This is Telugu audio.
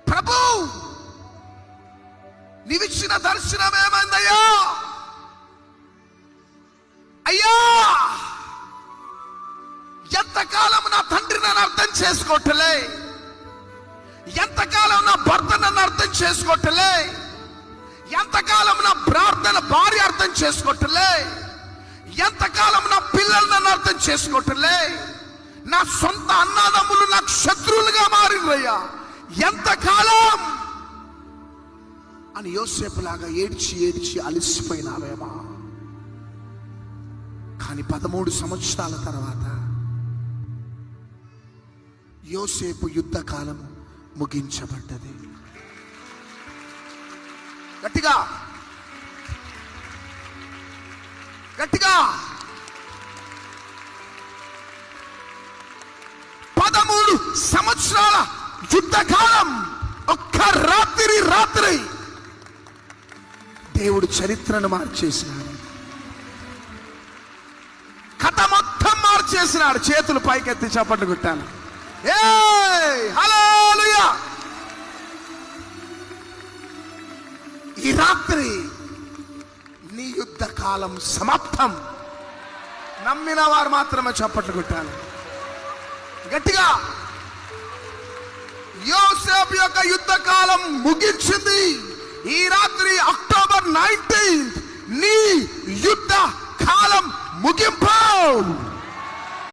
ప్రభు నీవిచ్చిన దర్శనం ఏమైందయ్యా? అయ్యా, ఎంతకాలం నా తండ్రి నన్ను అర్థం చేసుకోవట్లే, ఎంతకాలం నా భర్త నన్ను అర్థం చేసుకోవట్లే, ఎంతకాలం నా ప్రార్థన భార్య అర్థం చేసుకోవట్లే, ఎంతకాలం నా పిల్లలు నన్ను అర్థం చేసుకోవట్లే, నా సొంత అన్నదమ్ములు నాకు శత్రువులుగా మారినయ్యా, ఎంతకాలం అని యోసేపు లాగా ఏడ్చి ఏడ్చి అలసిపోయినావేమా? కానీ 13 సంవత్సరాల తర్వాత యోసేపు యుద్ధ కాలం ముగించబడ్డది. గట్టిగా గట్టిగా 13 సంవత్సరాల యుద్ధ కాలం ఒక్క రాత్రి దేవుడు చరిత్రను మార్చేసినాడు, కథ మొత్తం మార్చేసినాడు. చేతులు పైకెత్తి చప్పట్లు కొట్టాను. హల్లెలూయా! ఈ రాత్రి నీ యుద్ధ కాలం సమాప్తం. నమ్మిన వారు మాత్రమే చప్పట్లు కొట్టాలి గట్టిగా. యోసేపు యొక్క యుద్ధ కాలం ముగించింది. ఈ రాత్రి అక్టోబర్ 19 నీ యుద్ధ కాలం ముగింపు.